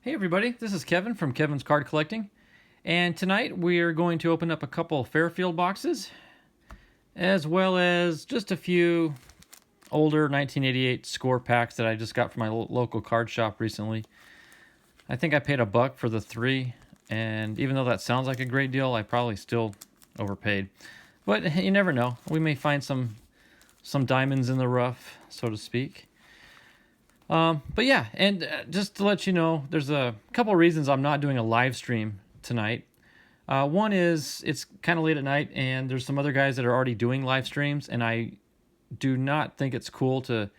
Hey everybody, this is Kevin from Kevin's Card Collecting, and tonight we are going to open up a couple Fairfield boxes, as well as just a few older 1988 score packs that I just got from my local card shop recently. I think I paid $1 for the 3, and even though that sounds like a great deal, I probably still overpaid. But you never know, we may find some diamonds in the rough, so to speak. But yeah, and just to let you know, there's a couple reasons I'm not doing a live stream tonight. One is it's kind of late at night, and there's some other guys that are already doing live streams, and I do not think it's cool to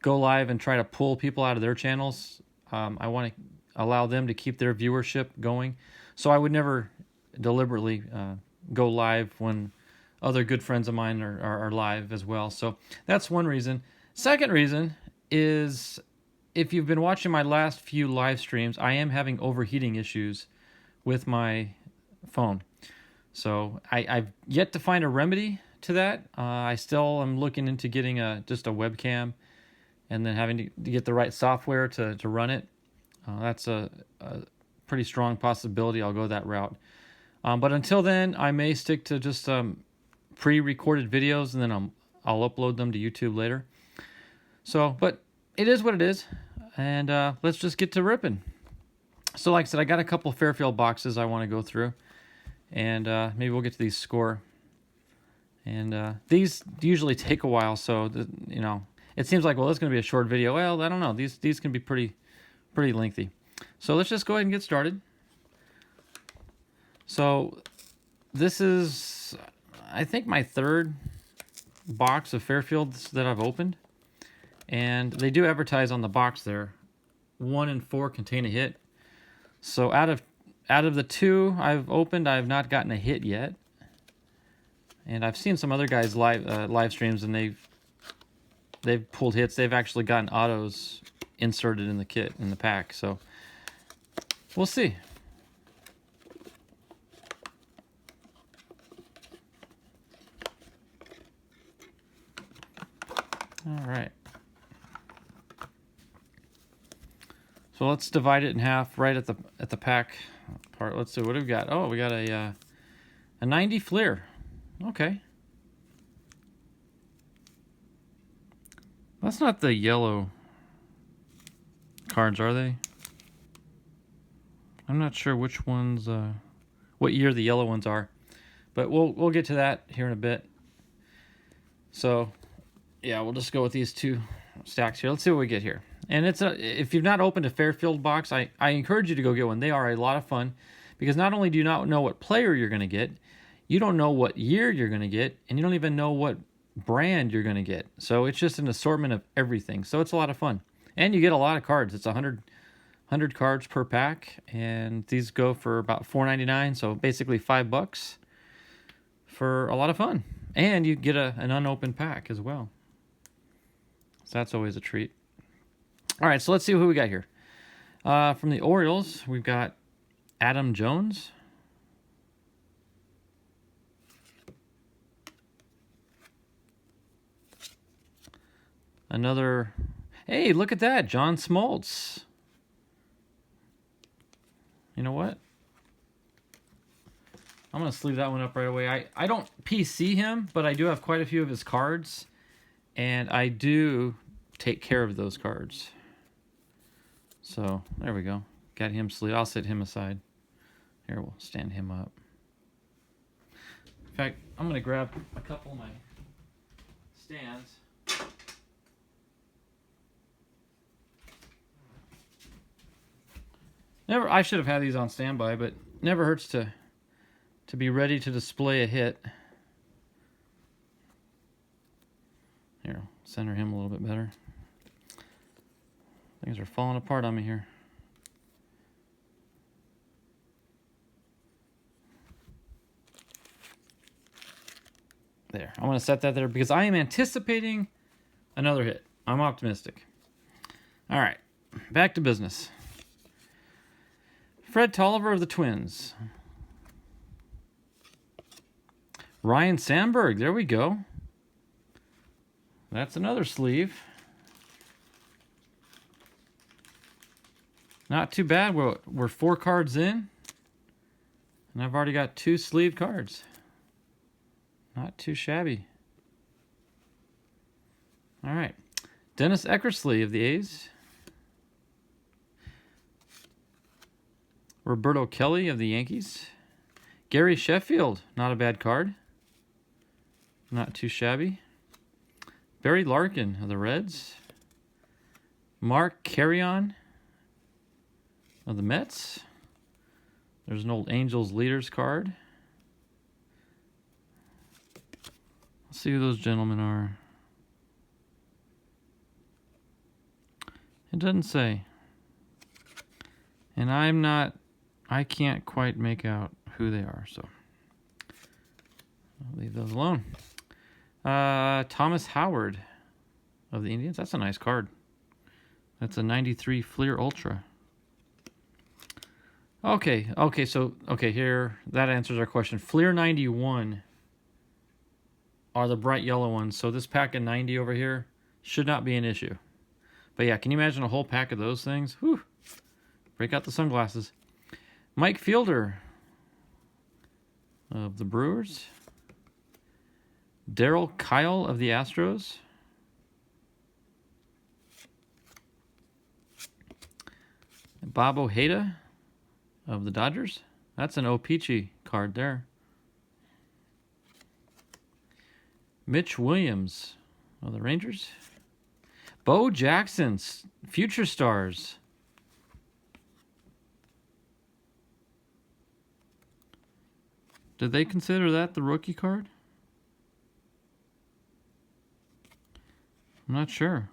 go live and try to pull people out of their channels. I want to allow them to keep their viewership going, so I would never deliberately go live when other good friends of mine are live as well. So that's one reason. Second reason is, if you've been watching my last few live streams, I am having overheating issues with my phone. So I've yet to find a remedy to that. I still am looking into getting just a webcam and then having to get the right software to run it. That's a pretty strong possibility I'll go that route. But until then, I may stick to just pre-recorded videos, and then I'll upload them to YouTube later. So, but it is what it is, and let's just get to ripping. So like I said, I got a couple Fairfield boxes I want to go through, and maybe we'll get to these score. And these usually take a while, so it seems like, well, it's going to be a short video. Well, I don't know. These can be pretty lengthy. So let's just go ahead and get started. So this is, I think, my third box of Fairfields that I've opened. And they do advertise on the box there, 1 and 4 contain a hit. So out of the 2 I've opened, I've not gotten a hit yet. And I've seen some other guys live streams, and they've pulled hits. They've actually gotten autos inserted in the kit, in the pack. So we'll see. All right. So let's divide it in half right at the pack part. Let's see, what do we got? Oh, we got a 90 Fleer. Okay. That's not the yellow cards, are they? I'm not sure which ones, what year the yellow ones are, but we'll get to that here in a bit. So yeah, we'll just go with these 2 stacks here. Let's see what we get here. And if you've not opened a Fairfield box, I encourage you to go get one. They are a lot of fun, because not only do you not know what player you're going to get, you don't know what year you're going to get, and you don't even know what brand you're going to get. So it's just an assortment of everything. So it's a lot of fun. And you get a lot of cards. It's 100 cards per pack, and these go for about $4.99, so basically $5 for a lot of fun. And you get an unopened pack as well. So that's always a treat. All right, so let's see who we got here. From the Orioles, we've got Adam Jones. Another, hey, look at that, John Smoltz. You know what? I'm going to sleeve that one up right away. I don't PC him, but I do have quite a few of his cards, and I do take care of those cards. So there we go. Got him sleeved. I'll set him aside. Here, we'll stand him up. In fact, I'm going to grab a couple of my stands. I should have had these on standby, but never hurts to be ready to display a hit. Here, center him a little bit better. Things are falling apart on me here. There, I'm going to set that there because I am anticipating another hit. I'm optimistic. All right, back to business. Fred Tolliver of the Twins. Ryan Sandberg, there we go. That's another sleeve. Not too bad. We're 4 cards in. And I've already got 2 sleeved cards. Not too shabby. All right. Dennis Eckersley of the A's. Roberto Kelly of the Yankees. Gary Sheffield, not a bad card. Not too shabby. Barry Larkin of the Reds. Mark Carrion of the Mets. There's an old Angels leaders card. Let's see who those gentlemen are. It doesn't say. And I can't quite make out who they are, so I'll leave those alone. Thomas Howard of the Indians. That's a nice card. That's a 93 Fleer Ultra. Okay, here, that answers our question. Fleer 91 are the bright yellow ones, so this pack of 90 over here should not be an issue. But yeah, can you imagine a whole pack of those things? Whew. Break out the sunglasses. Mike Fielder of the Brewers. Darryl Kyle of the Astros. Bob Ojeda of the Dodgers. That's an O-Pee-Chee card there. Mitch Williams of the Rangers. Bo Jackson, Future Stars. Did they consider that the rookie card? I'm not sure.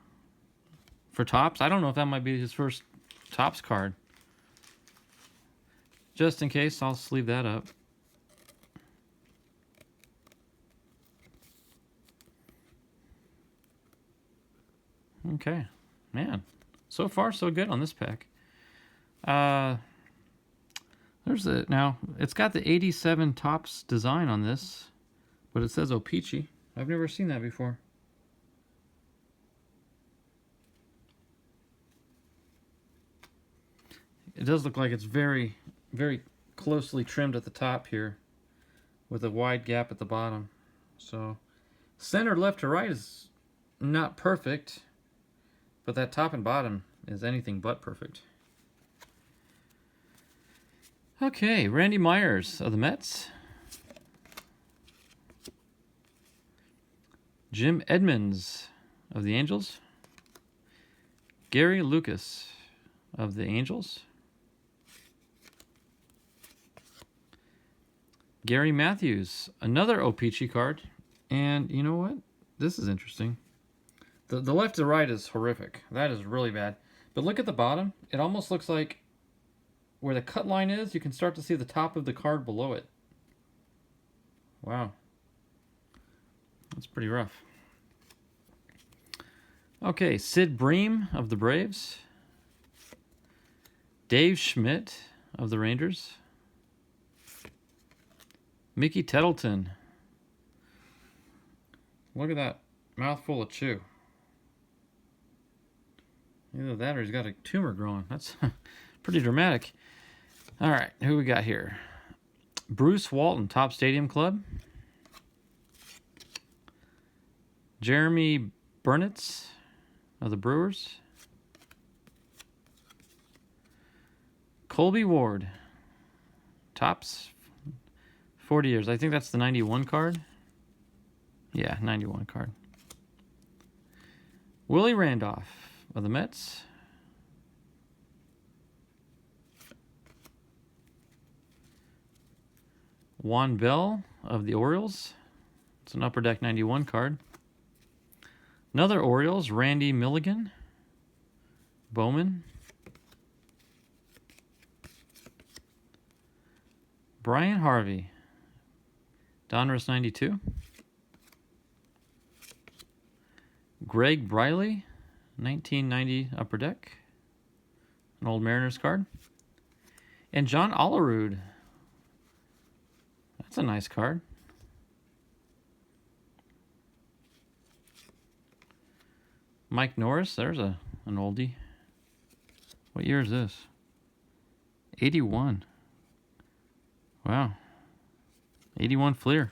For Topps, I don't know if that might be his first Topps card. Just in case, I'll sleeve that up. Okay, man. So far, so good on this pack. There's it now. It's got the 87 Topps design on this, but it says O-Pee-Chee. I've never seen that before. It does look like it's very, very closely trimmed at the top here with a wide gap at the bottom. So center left to right is not perfect, but that top and bottom is anything but perfect. Okay, Randy Myers of the Mets. Jim Edmonds of the Angels. Gary Lucas of the Angels. Gary Matthews, another O-Pee-Chee card. And you know what? This is interesting. The left to right is horrific. That is really bad. But look at the bottom. It almost looks like where the cut line is, you can start to see the top of the card below it. Wow. That's pretty rough. Okay, Sid Bream of the Braves. Dave Schmidt of the Rangers. Mickey Tettleton. Look at that mouthful of chew. Either that or he's got a tumor growing. That's pretty dramatic. All right, who we got here? Bruce Walton, Top Stadium Club. Jeremy Burnitz of the Brewers. Colby Ward, Topps, 40 years. I think that's the 91 card. Yeah, 91 card. Willie Randolph of the Mets. Juan Bell of the Orioles. It's an Upper Deck 91 card. Another Orioles, Randy Milligan. Bowman. Brian Harvey. Donruss 92. Greg Briley, 1990 Upper Deck. An old Mariners card. And John Olerud. That's a nice card. Mike Norris, there's an oldie. What year is this? 81. Wow. 81 Fleer.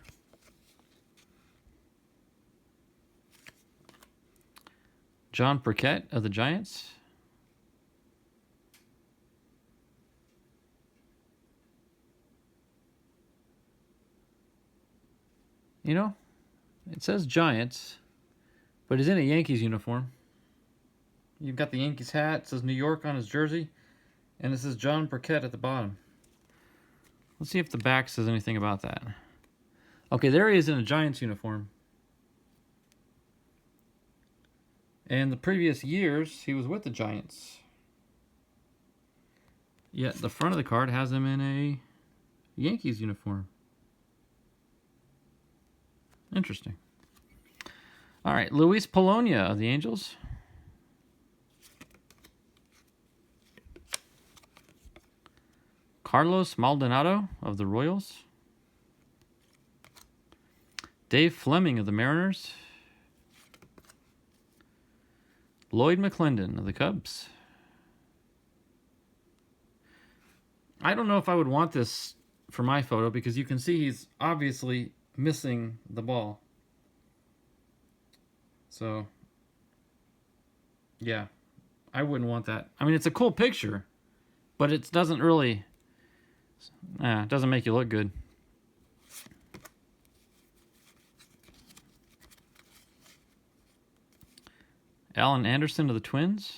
John Burkett of the Giants. You know, it says Giants, but he's in a Yankees uniform. You've got the Yankees hat, it says New York on his jersey, and it says John Burkett at the bottom. Let's see if the back says anything about that. Okay, there he is in a Giants uniform. And the previous years, he was with the Giants. Yet the front of the card has him in a Yankees uniform. Interesting. All right, Luis Polonia of the Angels. Carlos Maldonado of the Royals. Dave Fleming of the Mariners. Lloyd McClendon of the Cubs. I don't know if I would want this for my photo because you can see he's obviously missing the ball. So, yeah, I wouldn't want that. I mean, it's a cool picture, but it doesn't really, it doesn't make you look good. Alan Anderson of the Twins.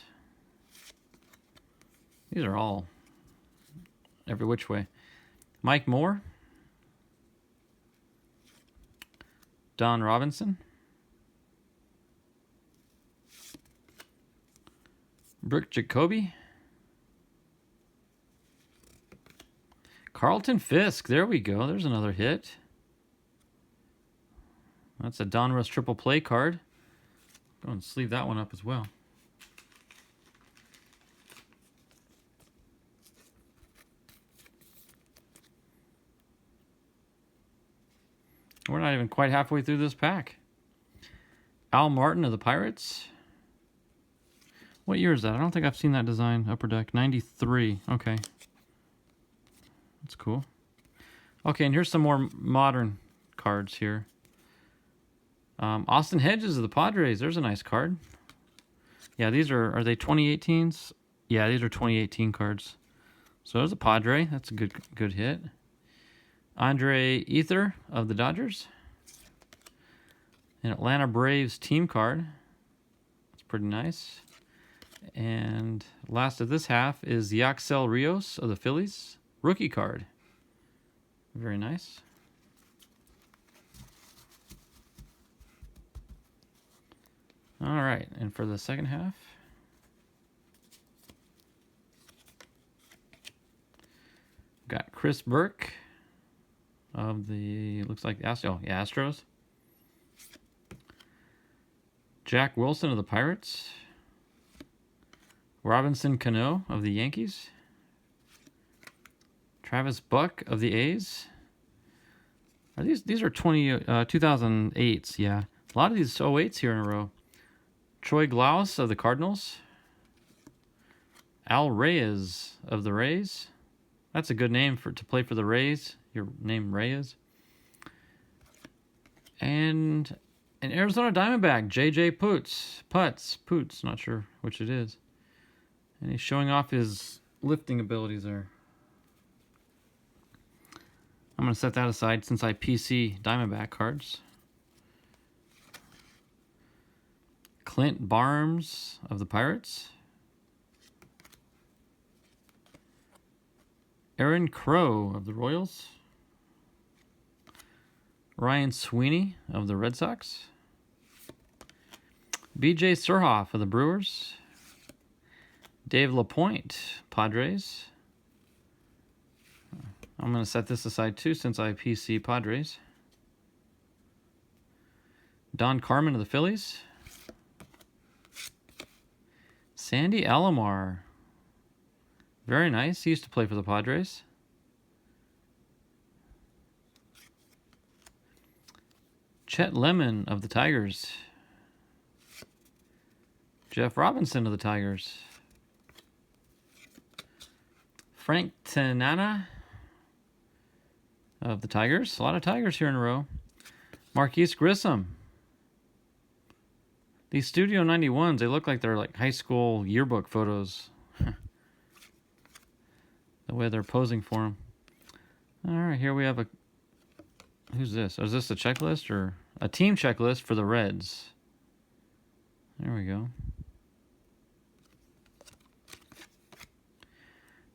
These are all every which way. Mike Moore. Don Robinson. Brooke Jacoby. Carlton Fisk. There we go. There's another hit. That's a Donruss triple play card. Go and sleeve that one up as well. We're not even quite halfway through this pack. Al Martin of the Pirates. What year is that? I don't think I've seen that design. Upper Deck. 93. Okay. That's cool. Okay, and here's some more modern cards here. Austin Hedges of the Padres. There's a nice card. Yeah, these are they 2018s? Yeah, these are 2018 cards. So there's a Padre. That's a good hit. Andre Ether of the Dodgers. An Atlanta Braves team card. That's pretty nice. And last of this half is Yaxel Rios of the Phillies. Rookie card. Very nice. All right, and for the second half, got Chris Burke of the, looks like Astros. Jack Wilson of the Pirates. Robinson Cano of the Yankees. Travis Buck of the A's. Are these are 2008s, yeah. A lot of these 08s here in a row. Troy Glaus of the Cardinals. Al Reyes of the Rays. That's a good name to play for the Rays. Your name Reyes. And an Arizona Diamondback, J.J. Putz, not sure which it is. And he's showing off his lifting abilities there. I'm going to set that aside since I PC Diamondback cards. Clint Barnes of the Pirates. Aaron Crow of the Royals. Ryan Sweeney of the Red Sox. BJ Surhoff of the Brewers. Dave LaPointe, Padres. I'm going to set this aside too since I PC Padres. Don Carmen of the Phillies. Sandy Alomar. Very nice. He used to play for the Padres. Chet Lemon of the Tigers. Jeff Robinson of the Tigers. Frank Tanana of the Tigers. A lot of Tigers here in a row. Marquise Grissom. These Studio 91s, they look like they're like high school yearbook photos. The way they're posing for them. All right, here we have a... Who's this? Is this a checklist or a team checklist for the Reds? There we go.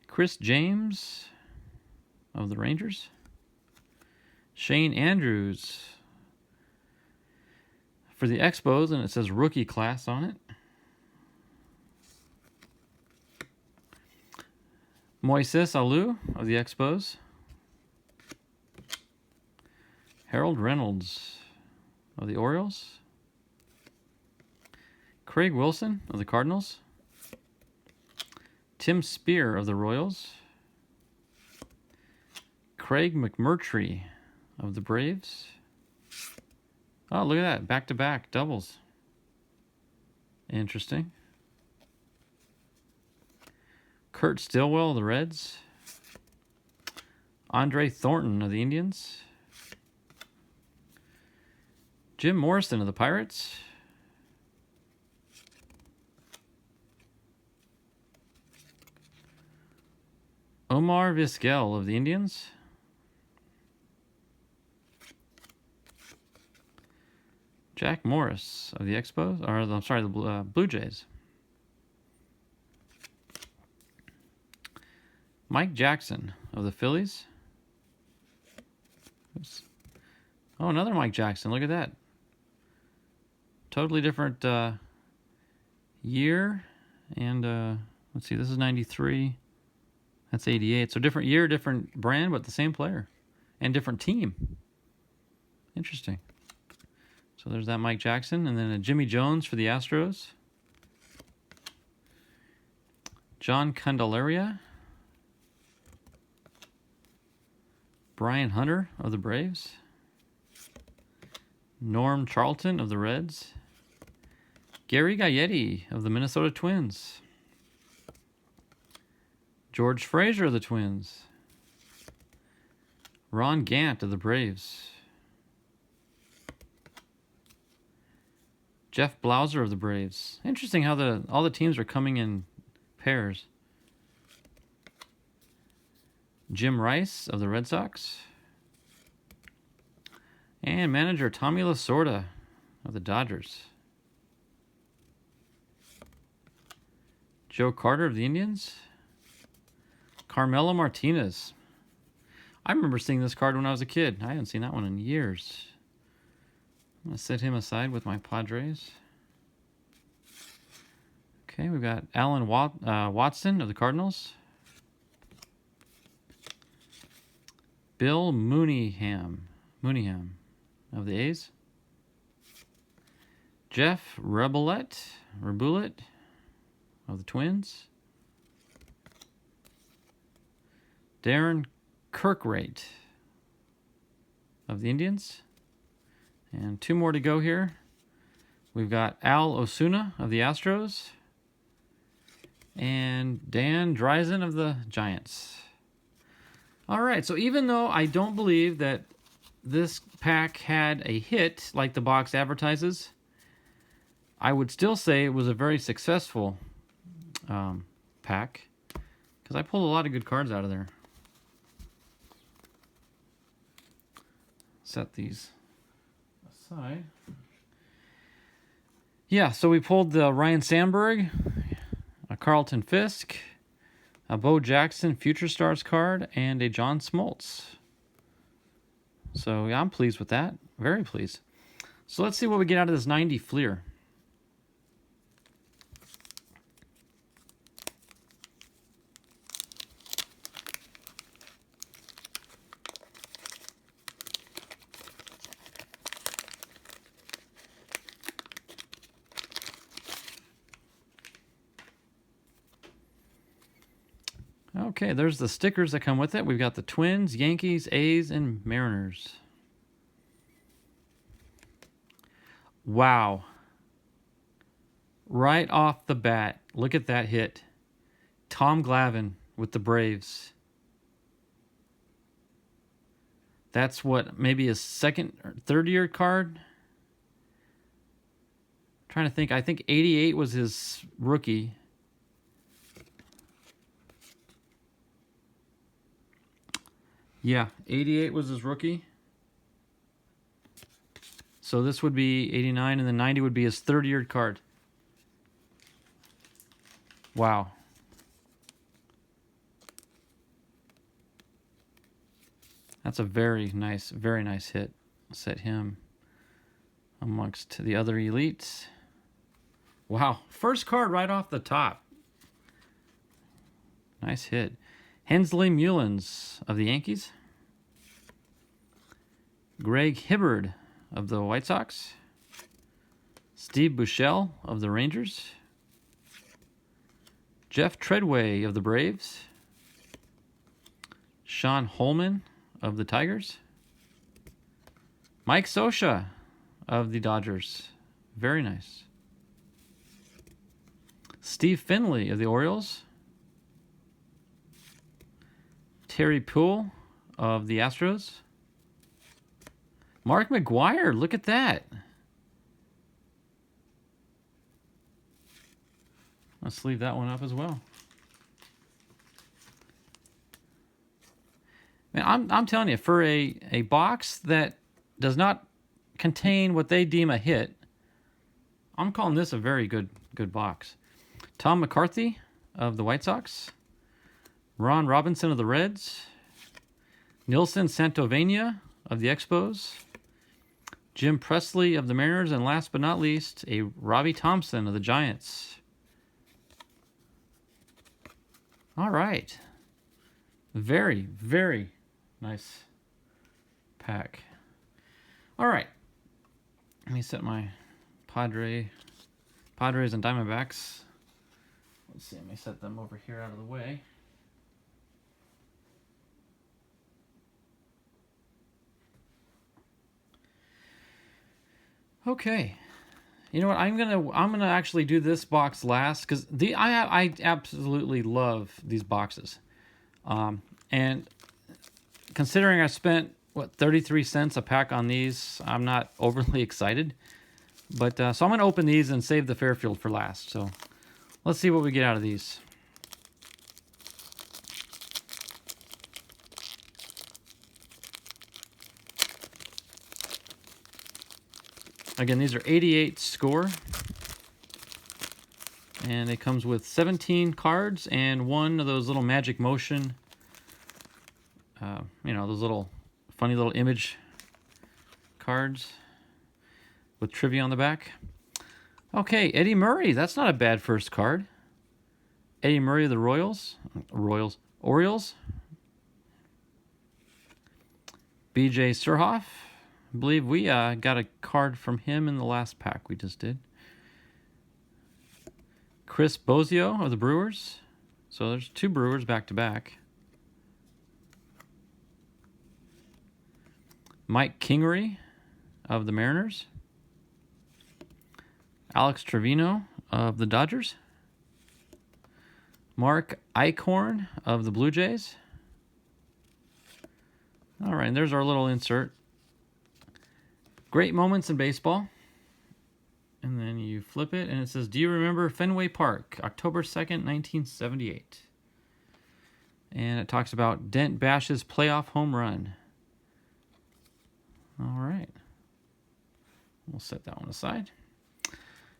Chris James of the Rangers. Shane Andrews for the Expos, and it says rookie class on it. Moises Alou of the Expos. Harold Reynolds of the Orioles. Craig Wilson of the Cardinals. Tim Spear of the Royals. Craig McMurtry of the Braves. Oh, look at that. Back-to-back doubles. Interesting. Kurt Stillwell of the Reds. Andre Thornton of the Indians. Jim Morrison of the Pirates. Omar Vizquel of the Indians. Jack Morris of the Expos, or I'm sorry, the Blue Jays. Mike Jackson of the Phillies. Oops. Oh, another Mike Jackson. Look at that. Totally different year. And let's see, this is 93. That's 88. So different year, different brand, but the same player. And different team. Interesting. So there's that Mike Jackson. And then a Jimmy Jones for the Astros. John Candelaria. Brian Hunter of the Braves. Norm Charlton of the Reds. Gary Gaetti of the Minnesota Twins. George Frazier of the Twins. Ron Gant of the Braves. Jeff Blauser of the Braves. Interesting how all the teams are coming in pairs. Jim Rice of the Red Sox. And manager Tommy Lasorda of the Dodgers. Joe Carter of the Indians. Carmelo Martinez. I remember seeing this card when I was a kid. I haven't seen that one in years. I'm going to set him aside with my Padres. Okay, we've got Alan Watson of the Cardinals. Bill Mooneyham of the A's. Jeff Rebulet of the Twins. Darren Kirkrate of the Indians. And two more to go here. We've got Al Osuna of the Astros. And Dan Dreisen of the Giants. All right, so even though I don't believe that this pack had a hit like the box advertises, I would still say it was a very successful pack because I pulled a lot of good cards out of there. Set these aside. Yeah, so we pulled the Ryan Sandberg, a Carlton Fisk, a Bo Jackson Future Stars card, and a John Smoltz. So yeah, I'm pleased with that. Very pleased. So let's see what we get out of this 90 Fleer. Okay, there's the stickers that come with it. We've got the Twins, Yankees, A's, and Mariners. Wow. Right off the bat, look at that hit. Tom Glavine with the Braves. That's what, maybe his second or third year card? Trying to think. I think 88 was his rookie. Yeah, 88 was his rookie. So this would be 89, and then 90 would be his third year card. Wow. That's a very nice hit. Set him amongst the other elites. Wow, first card right off the top. Nice hit. Hensley Mullins of the Yankees. Greg Hibbard of the White Sox. Steve Buechele of the Rangers. Jeff Treadway of the Braves. Sean Holman of the Tigers. Mike Scioscia of the Dodgers. Very nice. Steve Finley of the Orioles. Terry Poole of the Astros. Mark McGwire, look at that. Let's leave that one up as well. Man, I'm telling you, for a box that does not contain what they deem a hit, I'm calling this a very good box. Tom McCarthy of the White Sox. Ron Robinson of the Reds. Nilson Santovenia of the Expos. Jim Presley of the Mariners. And last but not least, a Robbie Thompson of the Giants. All right. Very, very nice pack. All right. Let me set my Padres and Diamondbacks. Let's see, let me set them over here out of the way. Okay. You know what? I'm gonna actually do this box last because I absolutely love these boxes, and considering I spent 33 cents a pack on these, I'm not overly excited. But so I'm gonna open these and save the Fairfield for last. So let's see what we get out of these. Again, these are 88 score. And it comes with 17 cards and one of those little magic motion, those little funny little image cards with trivia on the back. Okay, Eddie Murray. That's not a bad first card. Eddie Murray of the Orioles. BJ Surhoff. I believe we got a card from him in the last pack we just did. Chris Bosio of the Brewers. So there's two Brewers back to back. Mike Kingery of the Mariners. Alex Trevino of the Dodgers. Mark Eichhorn of the Blue Jays. All right, and there's our little insert. Great moments in baseball. And then you flip it, and it says, "Do you remember Fenway Park, October 2nd, 1978?" And it talks about Dent Bash's playoff home run. All right. We'll set that one aside.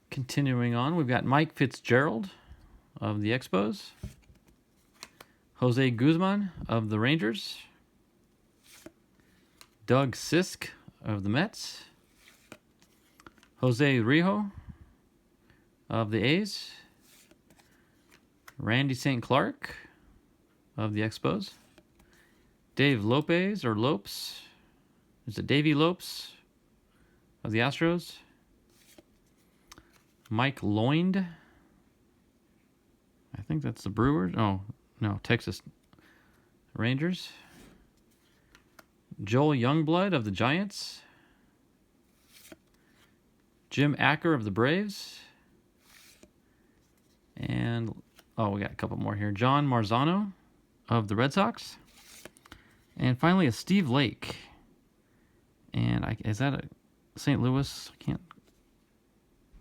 Continuing on, we've got Mike Fitzgerald of the Expos. Jose Guzman of the Rangers. Doug Sisk of the Mets. Jose Rijo of the A's. Randy St. Clark of the Expos. Dave Lopez or Lopes. Is it Davey Lopes of the Astros? Mike Loind. I think that's the Brewers. Oh, no, Texas Rangers. Joel Youngblood of the Giants. Jim Acker of the Braves. And, we got a couple more here. John Marzano of the Red Sox. And finally, a Steve Lake. And is that a St. Louis? I can't.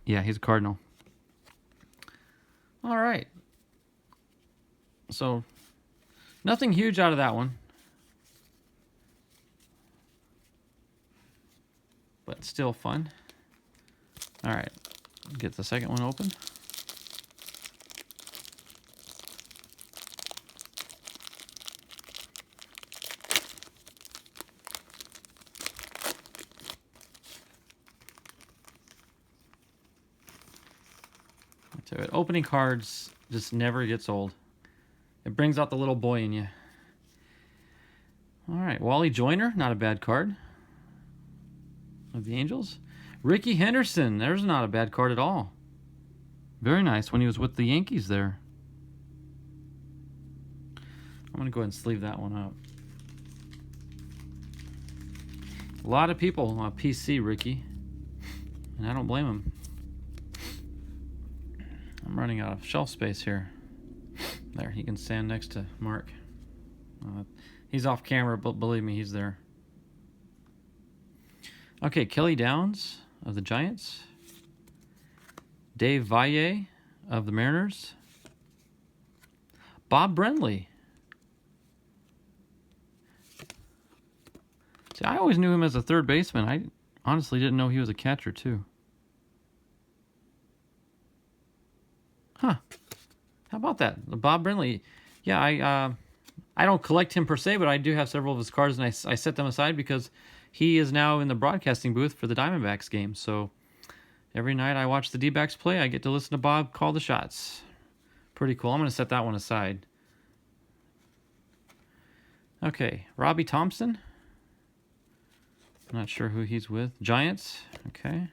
Yeah, he's a Cardinal. All right. So, nothing huge out of that one. But still fun. All right. Get the second one open. Opening cards just never gets old. It brings out the little boy in you. All right, Wally Joyner, not a bad card. Of the Angels. Ricky Henderson, there's not a bad card at all. Very nice when he was with the Yankees there. I'm going to go ahead and sleeve that one up. A lot of people on PC Ricky, and I don't blame him. I'm running out of shelf space here. There, he can stand next to Mark. He's off camera, but believe me, he's there. Okay, Kelly Downs of the Giants. Dave Valle of the Mariners. Bob Brenly. See, I always knew him as a third baseman. I honestly didn't know he was a catcher, too. Huh. How about that? Bob Brenly. Yeah, I don't collect him per se, but I do have several of his cards, and I set them aside because he is now in the broadcasting booth for the Diamondbacks game. So every night I watch the D-backs play, I get to listen to Bob call the shots. Pretty cool. I'm going to set that one aside. Okay, Robbie Thompson. Not sure who he's with. Giants. Okay.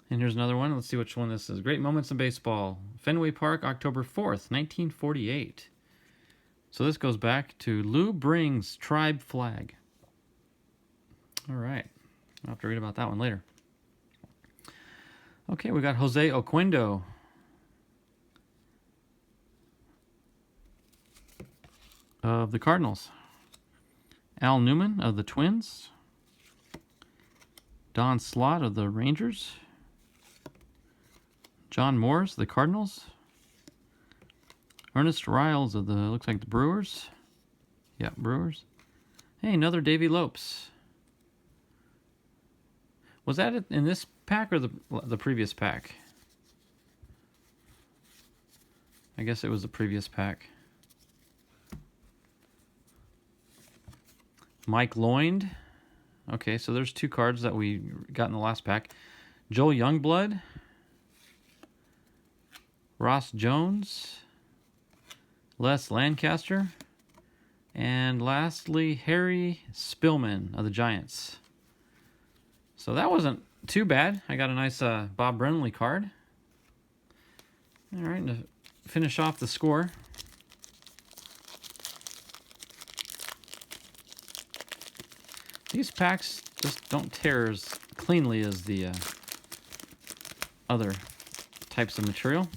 And here's another one. Let's see which one this is. Great Moments in Baseball. Fenway Park, October 4th, 1948. So this goes back to Lou Bring's Tribe Flag. All right. I'll have to read about that one later. Okay, we got Jose Oquendo. Of the Cardinals. Al Newman of the Twins. Don Slott of the Rangers. John Morris of the Cardinals. Ernest Riles of the, looks like the Brewers. Yeah, Brewers. Hey, another Davy Lopes. Was that in this pack or the previous pack? I guess it was the previous pack. Mike Loynd. Okay, so there's two cards that we got in the last pack. Joel Youngblood. Ross Jones. Les Lancaster. And lastly, Harry Spillman of the Giants. So that wasn't too bad. I got a nice Bob Brenly card. All right, and to finish off the score. These packs just don't tear as cleanly as the other types of material.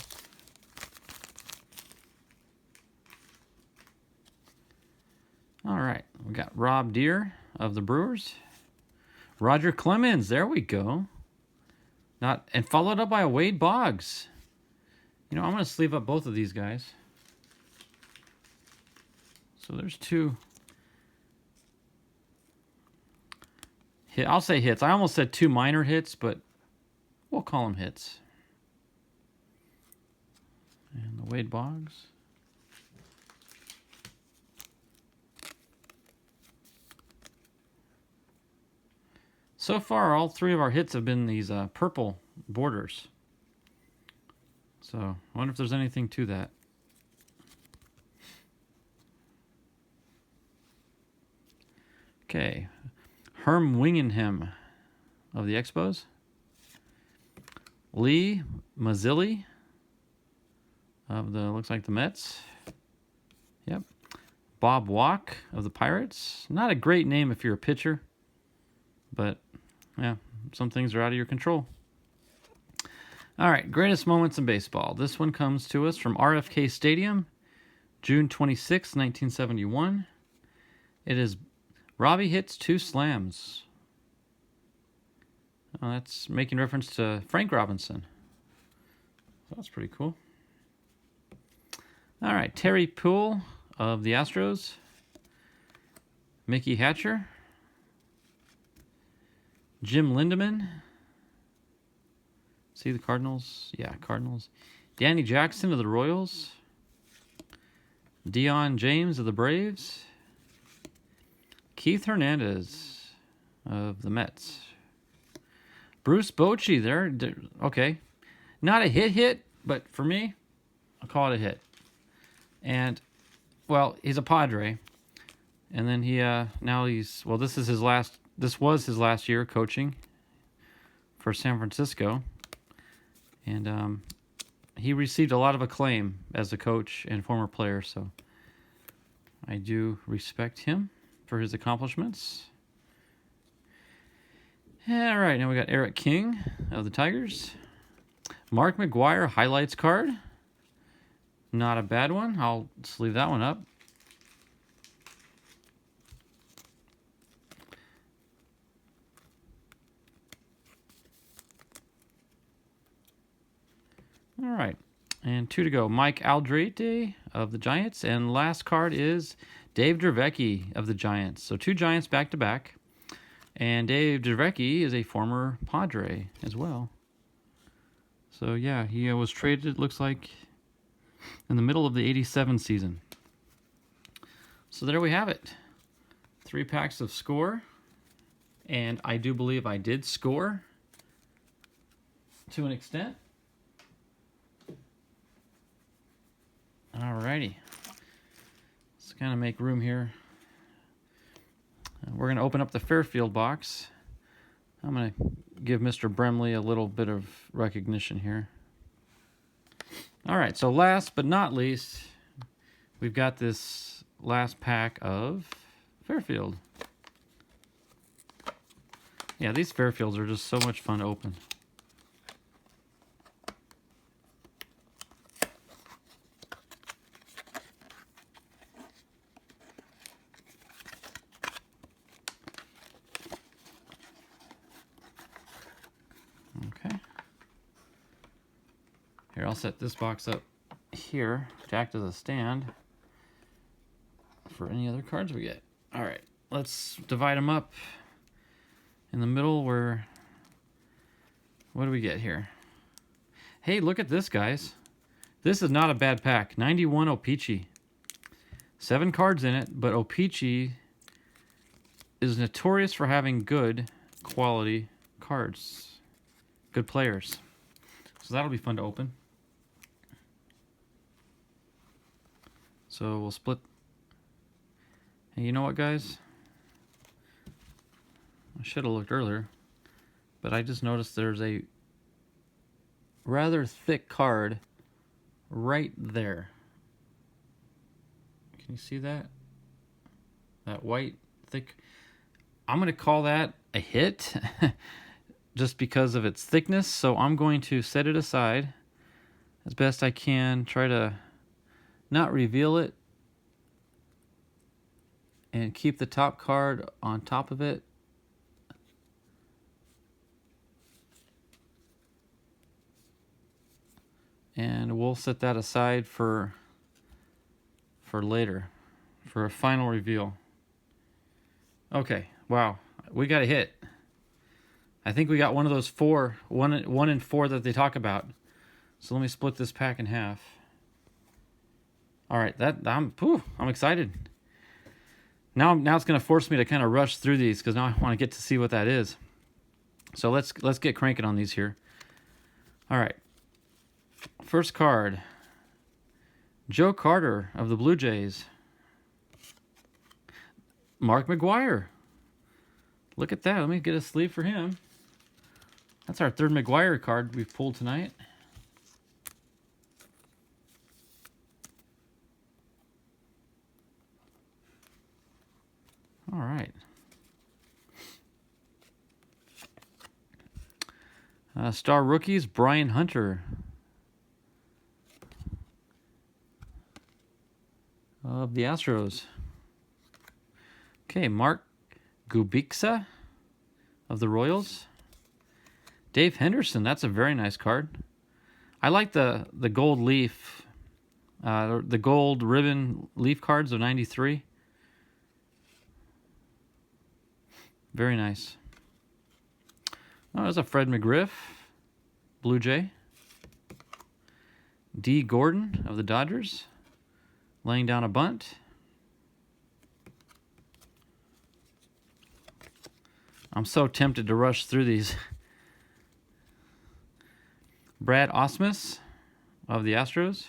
All right, we got Rob Deere of the Brewers. Roger Clemens, there we go. And followed up by a Wade Boggs. You know, I'm going to sleeve up both of these guys. So there's two. I'll say hits. I almost said two minor hits, but we'll call them hits. And the Wade Boggs. So far, all three of our hits have been these purple borders. So I wonder if there's anything to that. Okay. Herm Wingenham of the Expos. Lee Mazzilli of the, looks like the Mets. Yep. Bob Walk of the Pirates. Not a great name if you're a pitcher, but yeah, some things are out of your control. All right, greatest moments in baseball. This one comes to us from RFK Stadium, June 26, 1971. It is Robbie hits 2 slams. Oh, that's making reference to Frank Robinson. That's pretty cool. All right, Terry Poole of the Astros. Mickey Hatcher. Jim Lindemann. See the Cardinals? Yeah, Cardinals. Danny Jackson of the Royals. Deion James of the Braves. Keith Hernandez of the Mets. Bruce Bochy there. Okay. Not a hit, but for me, I'll call it a hit. And, well, he's a Padre. And then he, now he's, well, this was his last year coaching for San Francisco. And he received a lot of acclaim as a coach and former player, so I do respect him for his accomplishments. All right, now we got Eric King of the Tigers. Mark McGwire highlights card. Not a bad one. I'll just leave that one up. All right, and 2 to go. Mike Aldrete of the Giants, and last card is Dave Dravecky of the Giants. So 2 Giants back to back, and Dave Dravecky is a former Padre as well. So yeah, he was traded, it looks like, in the middle of the '87 season. So there we have it. 3 packs of Score, and I do believe I did score to an extent. Alrighty, let's kind of make room here. We're going to open up the Fairfield box. I'm going to give Mr. Bremley a little bit of recognition here. Alright, so last but not least, we've got this last pack of Fairfield. Yeah, these Fairfields are just so much fun to open. Okay. Here, I'll set this box up here to act as a stand for any other cards we get. All right, let's divide them up in the middle where, what do we get here? Hey, look at this, guys. This is not a bad pack. 91 O-Pee-Chee. 7 cards in it, but O-Pee-Chee is notorious for having good quality cards. Good players. So that'll be fun to open. So we'll split. And you know what, guys? I should have looked earlier, but I just noticed there's a rather thick card right there. Can you see that? That white, thick. I'm going to call that a hit just because of its thickness. So I'm going to set it aside as best I can, try to not reveal it, and keep the top card on top of it. And we'll set that aside for later, for a final reveal. Okay, wow, we got a hit. I think we got one of those 1 in 4 that they talk about. So let me split this pack in half. All right, I'm excited. Now it's going to force me to kind of rush through these because now I want to get to see what that is. So let's get cranking on these here. All right. First card, Joe Carter of the Blue Jays. Mark McGwire. Look at that. Let me get a sleeve for him. That's our 3rd McGwire card we've pulled tonight. All right. Star rookies, Brian Hunter. of the Astros. Okay, Mark Kubica of the Royals. Dave Henderson, that's a very nice card. I like the gold leaf, the gold ribbon leaf cards of 93. Very nice. Oh, there's a Fred McGriff, Blue Jay. D. Gordon of the Dodgers, laying down a bunt. I'm so tempted to rush through these. Brad Osmus of the Astros.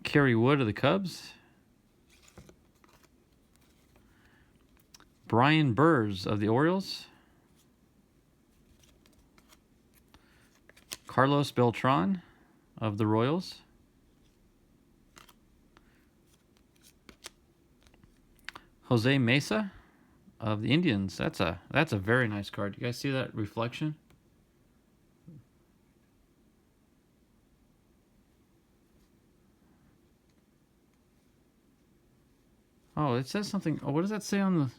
Kerry Wood of the Cubs. Brian Burrs of the Orioles. Carlos Beltran of the Royals. Jose Mesa of the Indians. That's a very nice card. You guys see that reflection? Oh, it says something. Oh, what does that say on the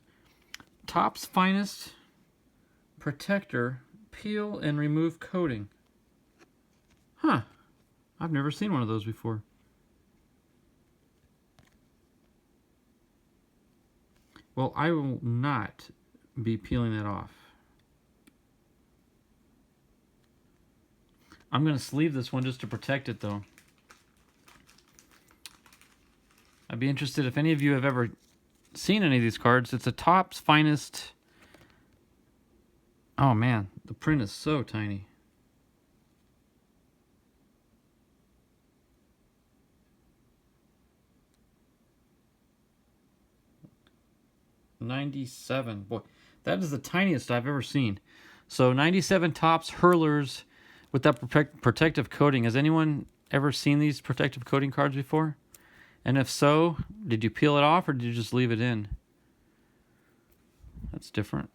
Topps Finest Protector Peel and Remove Coating? Huh. I've never seen one of those before. Well, I will not be peeling that off. I'm going to sleeve this one just to protect it, though. I'd be interested if any of you have ever seen any of these cards. It's a Topps Finest. Oh, man. The print is so tiny. $97. Boy, that is the tiniest I've ever seen. So 97 Topps Hurlers with that protective coating. Has anyone ever seen these protective coating cards before? And if so, did you peel it off or did you just leave it in? That's different.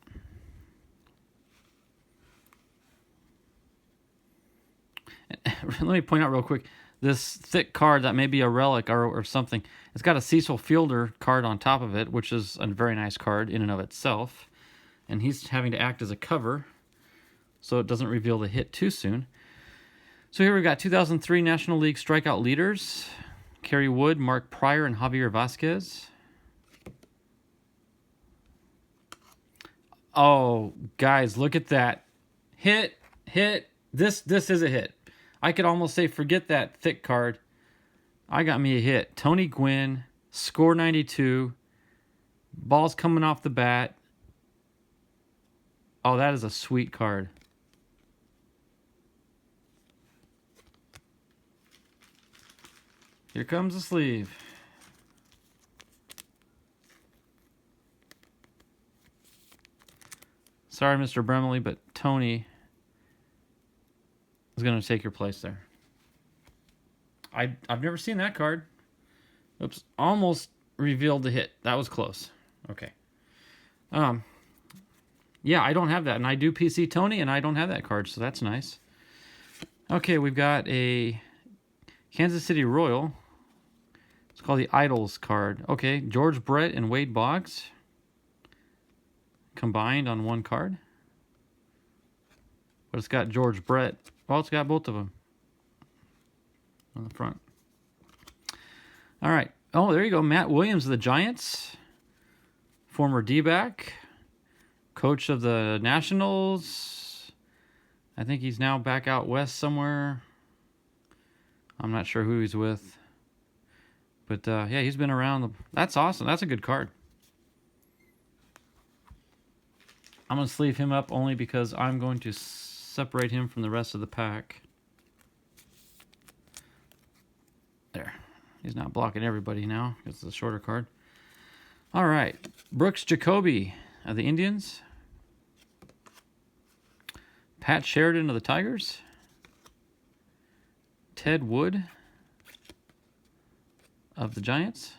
Let me point out real quick. This thick card that may be a relic or something, it's got a Cecil Fielder card on top of it, which is a very nice card in and of itself. And he's having to act as a cover so it doesn't reveal the hit too soon. So here we've got 2003 National League strikeout leaders. Kerry Wood, Mark Pryor, and Javier Vasquez. Oh, guys, look at that. Hit. This is a hit. I could almost say forget that thick card. I got me a hit. Tony Gwynn, score 92. Ball's coming off the bat. Oh, that is a sweet card. Here comes the sleeve. Sorry, Mr. Bremley, but Tony is going to take your place there. I've never seen that card. Oops, almost revealed the hit. That was close. Okay. Yeah, I don't have that, and I do PC Tony, and I don't have that card, so that's nice. Okay, we've got a Kansas City Royal. It's called the Idols card. Okay, George Brett and Wade Boggs combined on one card. But it's got George Brett. Well, it's got both of them on the front. All right. Oh, there you go. Matt Williams of the Giants. Former D-back. Coach of the Nationals. I think he's now back out west somewhere. I'm not sure who he's with. But, yeah, he's been around. That's awesome. That's a good card. I'm going to sleeve him up only because I'm going to separate him from the rest of the pack. There. He's not blocking everybody now because it's a shorter card. All right. Brooks Jacoby of the Indians. Pat Sheridan of the Tigers. Ted Wood of the Giants.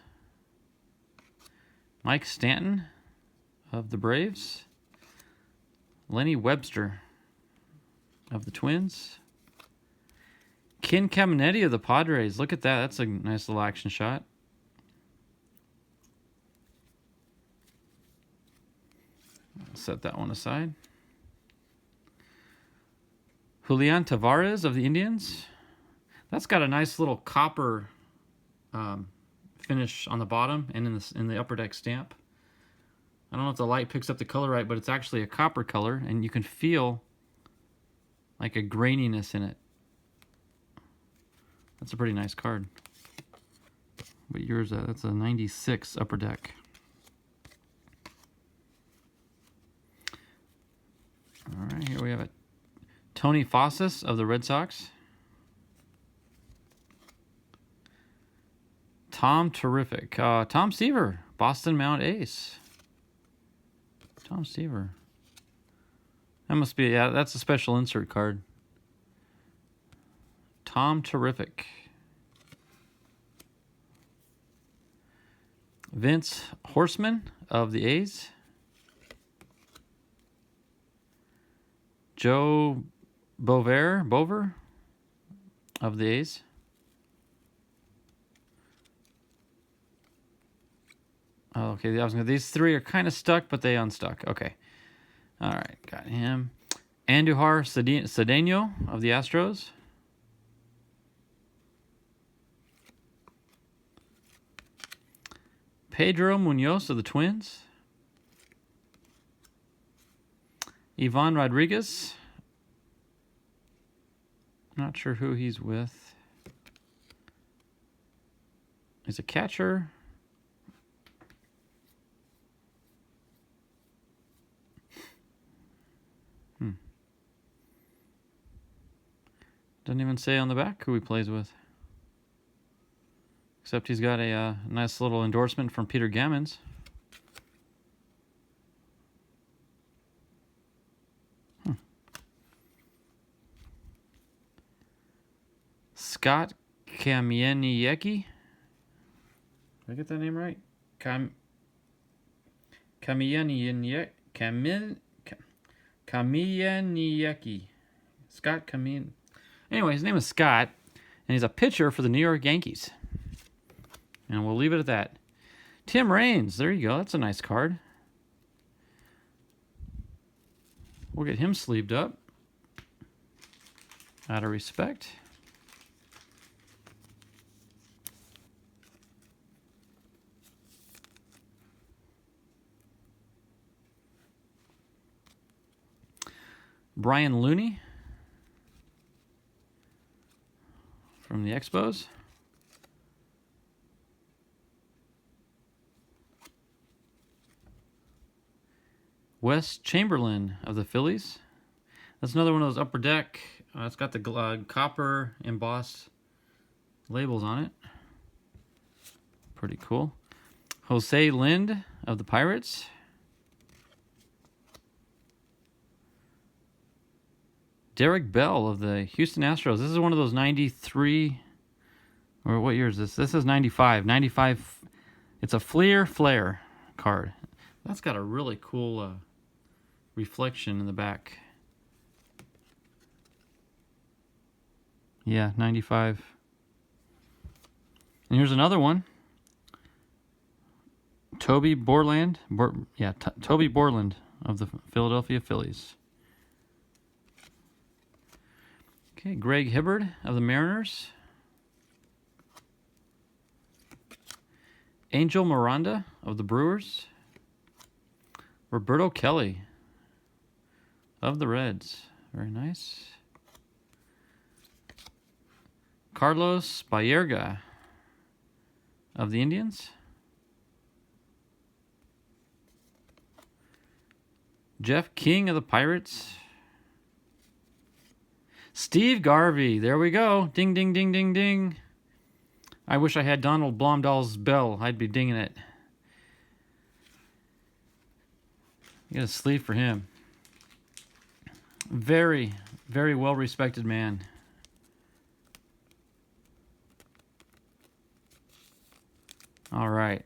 Mike Stanton of the Braves. Lenny Webster of the Twins. Ken Caminetti of the Padres. Look at that. That's a nice little action shot. Set that one aside. Julian Tavares of the Indians. That's got a nice little copper finish on the bottom and in the upper deck stamp. I don't know if the light picks up the color right, but it's actually a copper color, and you can feel like a graininess in it. That's a pretty nice card. But yours, that's a 96 upper deck. All right, here we have it. Tony Fossis of the Red Sox. Tom Terrific. Tom Seaver, Boston Mount Ace. Tom Seaver. That must be, yeah, that's a special insert card. Tom Terrific. Vince Horseman of the A's. Joe Bover of the A's. Oh, okay, these three are kind of stuck, but they unstuck. Okay. All right, got him. Andujar Cedeno of the Astros. Pedro Munoz of the Twins. Ivan Rodriguez. Not sure who he's with. He's a catcher. Doesn't even say on the back who he plays with. Except he's got a nice little endorsement from Peter Gammons. Scott Kamieniecki. Did I get that name right? Kamieniecki. Scott Kamien. Anyway, his name is Scott, and he's a pitcher for the New York Yankees. And we'll leave it at that. Tim Raines, there you go. That's a nice card. We'll get him sleeved up out of respect. Brian Looney from the Expos. Wes Chamberlain of the Phillies. That's another one of those upper deck. It's got the copper embossed labels on it. Pretty cool. Jose Lind of the Pirates. Derek Bell of the Houston Astros. This is one of those 93, or what year is this? This is 95. 95, it's a Flare card. That's got a really cool reflection in the back. Yeah, 95. And here's another one. Toby Borland. Toby Borland of the Philadelphia Phillies. Okay, Greg Hibbard of the Mariners. Angel Miranda of the Brewers. Roberto Kelly of the Reds. Very nice. Carlos Baerga of the Indians. Jeff King of the Pirates. Steve Garvey. There we go. Ding, ding, ding, ding, ding. I wish I had Donald Blomdahl's bell. I'd be dinging it. Get a sleeve for him. Very, very well-respected man. All right.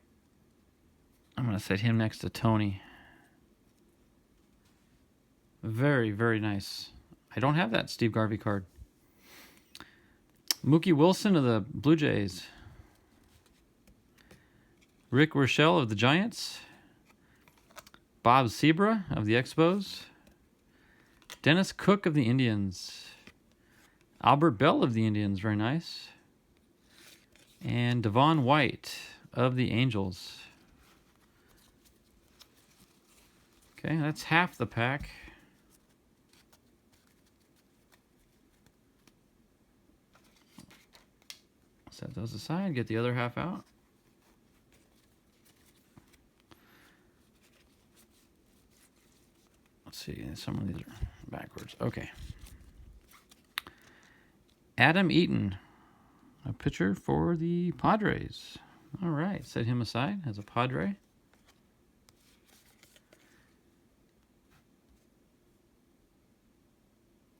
I'm going to set him next to Tony. Very, very nice. I don't have that Steve Garvey card. Mookie Wilson of the Blue Jays. Rick Rochelle of the Giants. Bob Sebra of the Expos. Dennis Cook of the Indians. Albert Bell of the Indians, very nice. And Devon White of the Angels. Okay, that's half the pack. Set those aside, get the other half out. Let's see, some of these are backwards. Okay. Adam Eaton, a pitcher for the Padres. All right, set him aside as a Padre.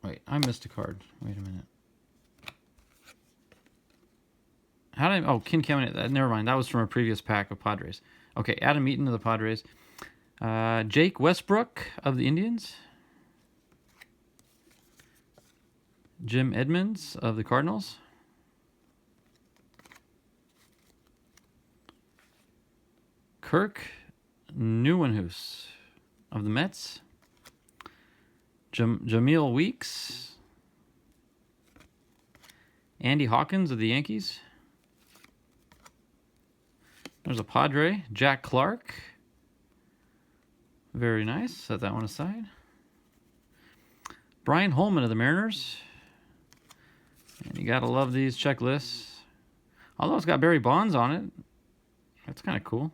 Wait, I missed a card. Wait a minute. How did I... Oh, Ken Cabinet. Never mind. That was from a previous pack of Padres. Okay, Adam Eaton of the Padres. Jake Westbrook of the Indians. Jim Edmonds of the Cardinals. Kirk Nieuwenhuis of the Mets. Jameel Weeks. Andy Hawkins of the Yankees. There's a Padre. Jack Clark. Very nice. Set that one aside. Brian Holman of the Mariners. And you gotta love these checklists. Although it's got Barry Bonds on it. That's kind of cool.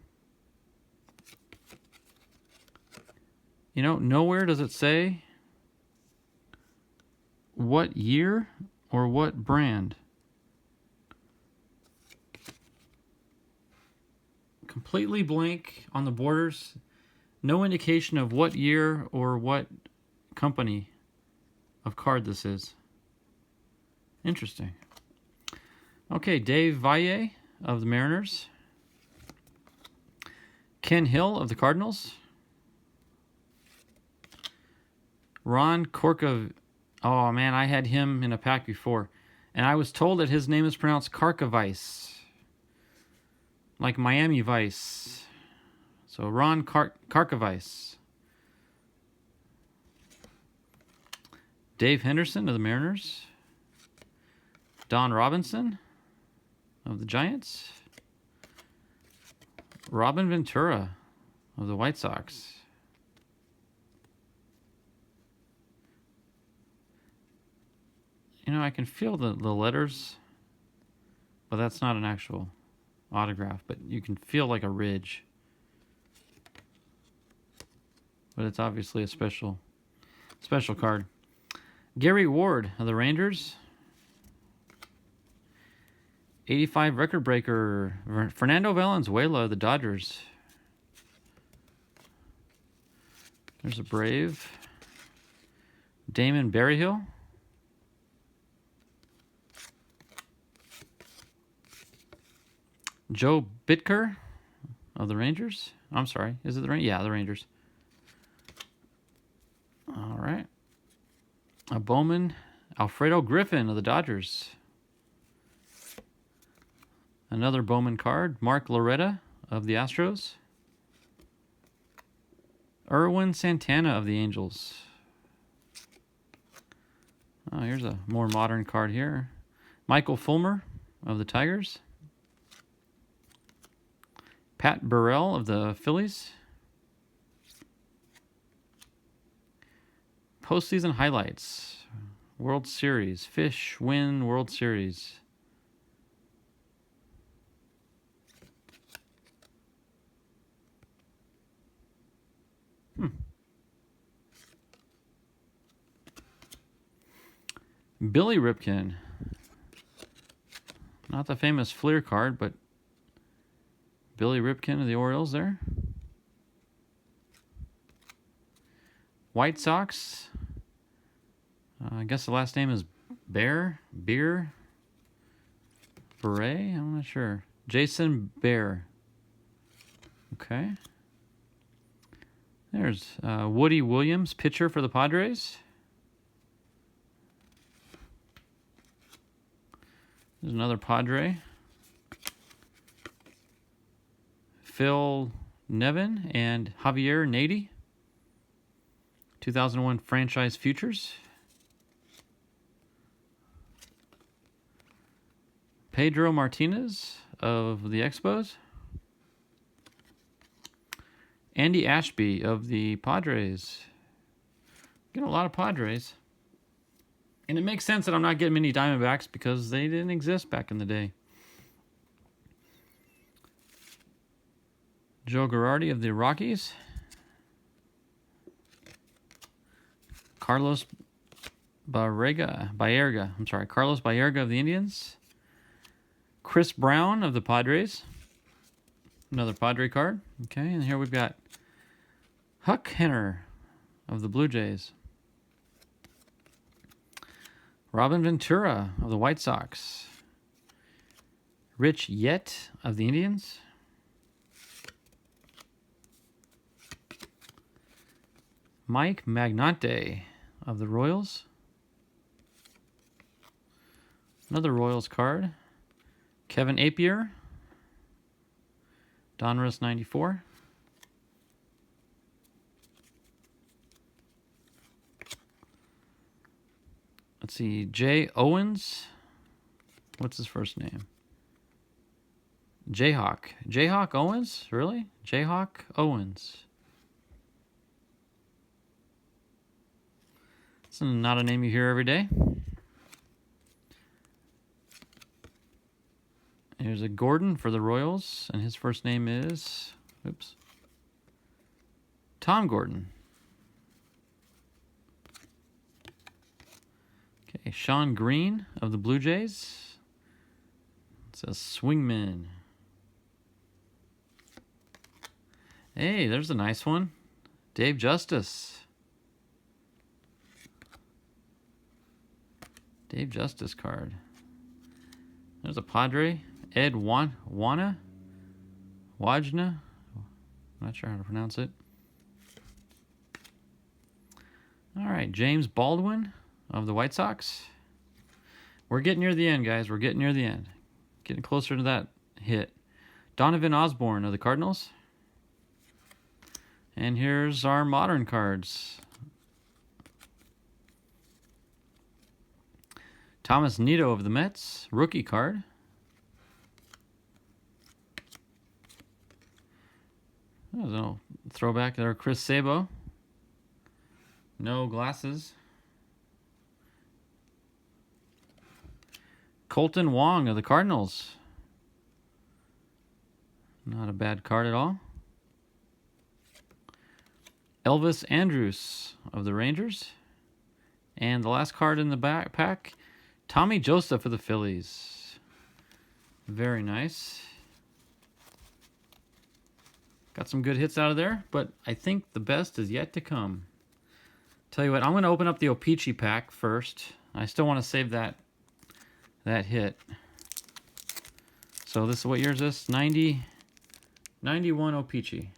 You know, nowhere does it say what year or what brand. Completely blank on the borders. No indication of what year or what company of card this is. Interesting. Okay, Dave Valle of the Mariners. Ken Hill of the Cardinals. Ron Korkov. Oh man, I had him in a pack before, and I was told that his name is pronounced Karkovice, like Miami Vice. So Ron Karkovice. Dave Henderson of the Mariners. Don Robinson of the Giants. Robin Ventura of the White Sox. You know, I can feel the letters, but that's not an actual autograph, but you can feel like a ridge. But it's obviously a special card. Gary Ward of the Rangers. 85 record breaker Fernando Valenzuela of the Dodgers. There's a Brave. Damon Berryhill. Joe Bitker of the Rangers. I'm sorry, is it the Rangers? Yeah, the Rangers. All right. A Bowman, Alfredo Griffin of the Dodgers. Another Bowman card, Mark Loretta of the Astros. Erwin Santana of the Angels. Oh, here's a more modern card here. Michael Fulmer of the Tigers. Pat Burrell of the Phillies. Postseason highlights. World Series. Fish win World Series. Billy Ripken. Not the famous Fleer card, but Billy Ripken of the Orioles there. White Sox. I guess the last name is Bear? Beret? I'm not sure. Jason Bear. Okay. There's Woody Williams, pitcher for the Padres. There's another Padre. Phil Nevin and Javier Nady 2001 Franchise Futures. Pedro Martinez of the Expos. Andy Ashby of the Padres. Getting a lot of Padres. And it makes sense that I'm not getting many Diamondbacks because they didn't exist back in the day. Joe Girardi of the Rockies. Carlos Baerga. Carlos Baerga of the Indians. Chris Brown of the Padres. Another Padre card. Okay, and here we've got Huck Henner of the Blue Jays. Robin Ventura of the White Sox. Rich Yett of the Indians. Mike Magnante of the Royals. Another Royals card. Kevin Apier. Donruss 94. Let's see. Jay Owens. What's his first name? Jayhawk. Jayhawk Owens? Really? Jayhawk Owens. It's not a name you hear every day. Here's a Gordon for the Royals, and his first name is, Tom Gordon. Okay, Sean Green of the Blue Jays. It says Swingman. Hey, there's a nice one. Dave Justice. Dave Justice card. There's a Padre. Ed Wajna. I'm not sure how to pronounce it. All right, James Baldwin of the White Sox. We're getting near the end, guys. We're getting near the end. Getting closer to that hit. Donovan Osborne of the Cardinals. And here's our modern cards. Thomas Nido of the Mets. Rookie card. There's a throwback there. Chris Sabo. No glasses. Colton Wong of the Cardinals. Not a bad card at all. Elvis Andrus of the Rangers. And the last card in the back pack, Tommy Joseph of the Phillies. Very nice. Got some good hits out of there, but I think the best is yet to come. Tell you what, I'm going to open up the O-Pee-Chee pack first. I still want to save that hit. So this, what year is this? 91 O-Pee-Chee.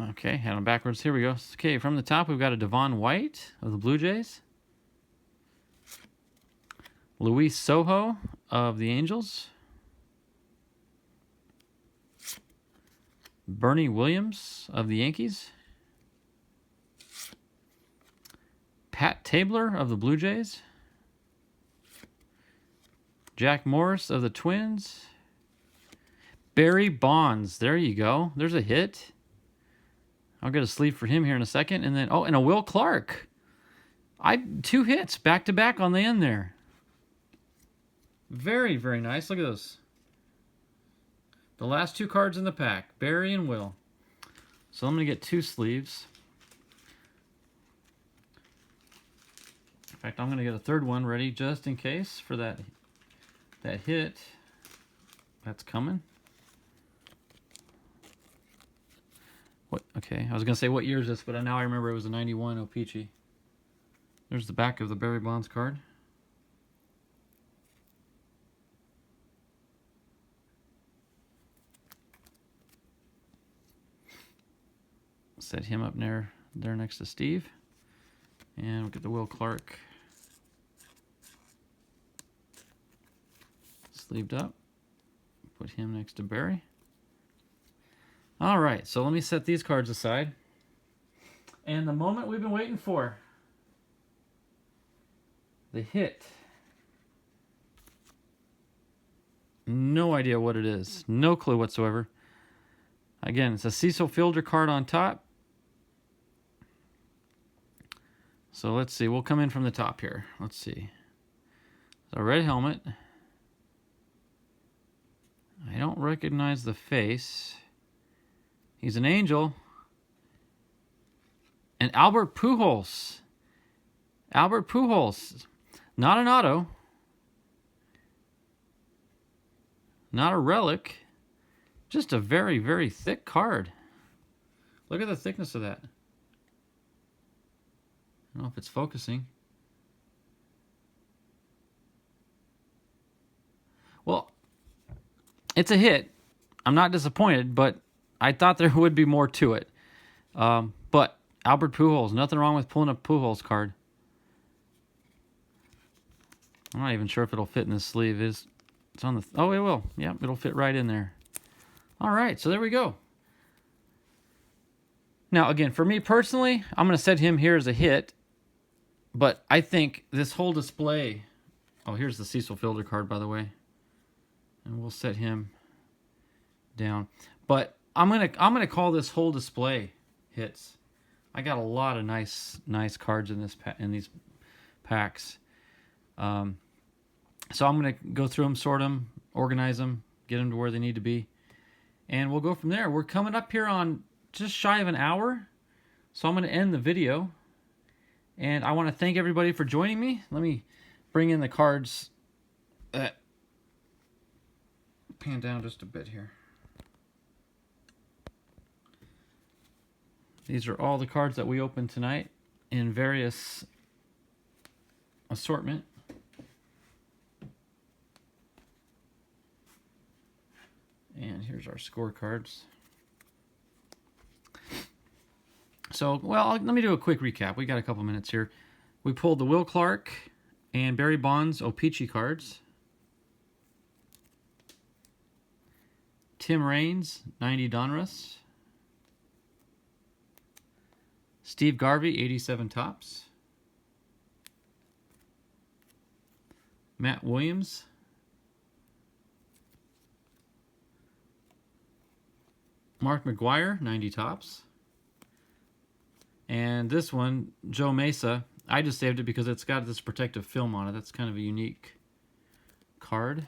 Okay, head on backwards. Here we go. Okay, from the top, we've got a Devon White of the Blue Jays. Luis Sojo of the Angels. Bernie Williams of the Yankees. Pat Tabler of the Blue Jays. Jack Morris of the Twins. Barry Bonds. There you go. There's a hit. I'll get a sleeve for him here in a second. And then, and a Will Clark. 2 hits back to back on the end there. Very, very nice. Look at those. The last 2 cards in the pack, Barry and Will. So I'm going to get 2 sleeves. In fact, I'm going to get a third one ready just in case for that hit that's coming. What? Okay, I was going to say what year is this, but now I remember it was a 91 O-Pee-Chee. There's the back of the Barry Bonds card. set him up there next to Steve. And we'll get the Will Clark sleeved up. Put him next to Barry. All right, so let me set these cards aside. And the moment we've been waiting for. The hit. No idea what it is. No clue whatsoever. Again, it's a Cecil Fielder card on top. So let's see. We'll come in from the top here. Let's see. A red helmet. I don't recognize the face. He's an angel. And Albert Pujols. Albert Pujols. Not an auto. Not a relic. Just a very, very thick card. Look at the thickness of that. I don't know if it's focusing. Well, it's a hit. I'm not disappointed, but I thought there would be more to it. But Albert Pujols, nothing wrong with pulling a Pujols card. I'm not even sure if it'll fit in this sleeve. It's on the... Oh, it will. Yep, it'll fit right in there. All right, so there we go. Now, again, for me personally, I'm going to set him here as a hit. But I think this whole display... Oh, here's the Cecil Fielder card, by the way. And we'll set him down. But I'm gonna call this whole display hits. I got a lot of nice cards in these packs. So I'm going to go through them, sort them, organize them, get them to where they need to be. And we'll go from there. We're coming up here on just shy of an hour. So I'm going to end the video. And I want to thank everybody for joining me. Let me bring in the cards. Pan down just a bit here. These are all the cards that we opened tonight in various assortment. And here's our scorecards. So, well, let me do a quick recap. We got a couple minutes here. We pulled the Will Clark and Barry Bonds O-Pee-Chee cards. Tim Raines, 90 Donruss. Steve Garvey, 87 Tops. Matt Williams. Mark McGwire, 90 Tops. And this one, Joe Mesa, I just saved it because it's got this protective film on it. That's kind of a unique card.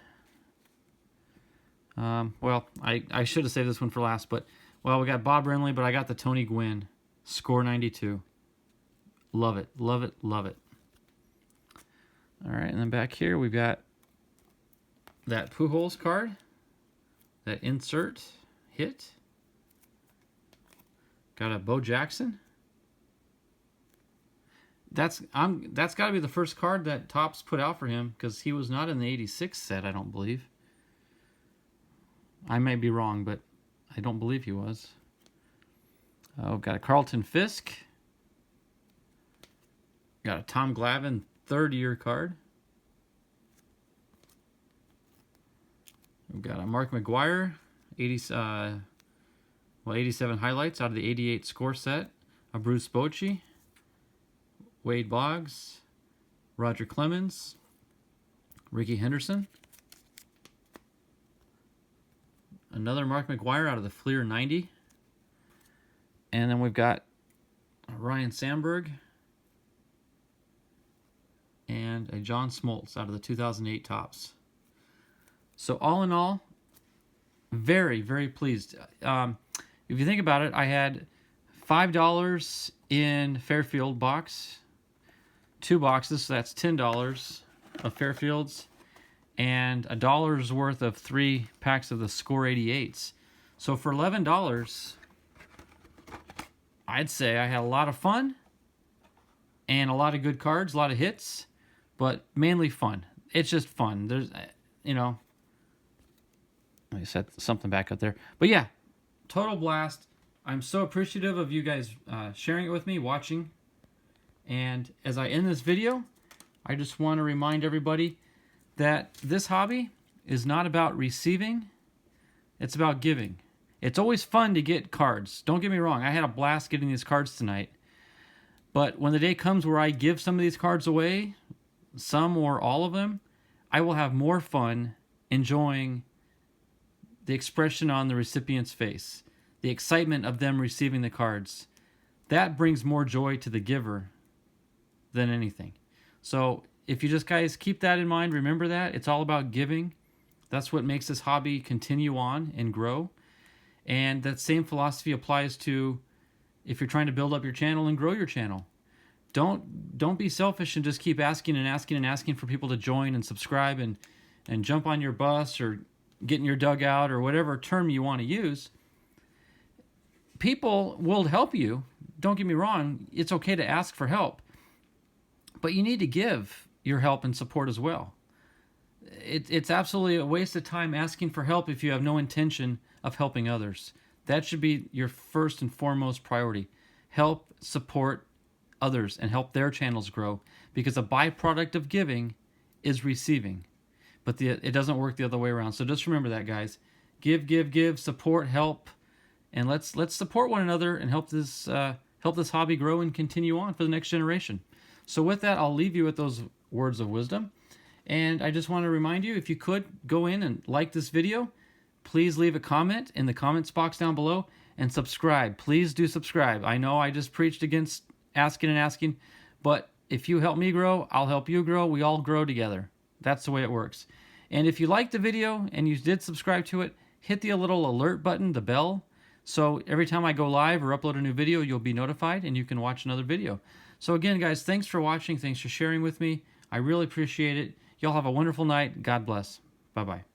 Well, I should have saved this one for last, but, well, we got Bob Brenly, but I got the Tony Gwynn. Score 92. Love it, love it, love it. All right, and then back here we've got that Pujols card, that insert hit. Got a Bo Jackson. That's got to be the first card that Topps put out for him because he was not in the 86 set, I don't believe. I may be wrong, but I don't believe he was. Oh, got a Carlton Fisk. Got a Tom Glavine third-year card. We've got a Mark McGwire, 87 highlights out of the 88 score set. A Bruce Bochy. Wade Boggs. Roger Clemens. Ricky Henderson. Another Mark McGwire out of the Fleer 90. And then we've got Ryan Sandberg and a John Smoltz out of the 2008 Topps. So all in all, very, very pleased. If you think about it, I had $5 in Fairfield box, 2 boxes, so that's $10 of Fairfields, and $1's worth of 3 packs of the Score 88s. So for $11, I'd say I had a lot of fun and a lot of good cards, a lot of hits, but mainly fun. It's just fun. There's, you know, I set something back up there. But yeah, total blast. I'm so appreciative of you guys sharing it with me, watching. And as I end this video, I just want to remind everybody that this hobby is not about receiving, it's about giving. It's always fun to get cards. Don't get me wrong, I had a blast getting these cards tonight. But when the day comes where I give some of these cards away, some or all of them, I will have more fun enjoying the expression on the recipient's face, the excitement of them receiving the cards. That brings more joy to the giver than anything. So if you just guys keep that in mind, remember that it's all about giving. That's what makes this hobby continue on and grow. And that same philosophy applies to if you're trying to build up your channel and grow your channel. Don't be selfish and just keep asking and asking and asking for people to join and subscribe and jump on your bus or get in your dugout or whatever term you want to use. People will help you. Don't get me wrong. It's okay to ask for help. But you need to give your help and support as well. It's absolutely a waste of time asking for help if you have no intention of helping others. That should be your first and foremost priority. Help support others and help their channels grow, because a byproduct of giving is receiving. But it doesn't work the other way around. So just remember that, guys. Give, support, help, and let's support one another and help this hobby grow and continue on for the next generation. So with that, I'll leave you with those words of wisdom. And I just want to remind you, if you could go in and like this video, please leave a comment in the comments box down below and subscribe. Please do subscribe. I know I just preached against asking, but if you help me grow, I'll help you grow. We all grow together. That's the way it works. And if you liked the video and you did subscribe to it, hit the little alert button, the bell, so every time I go live or upload a new video, you'll be notified and you can watch another video. So again, guys, thanks for watching. Thanks for sharing with me. I really appreciate it. Y'all have a wonderful night. God bless. Bye-bye.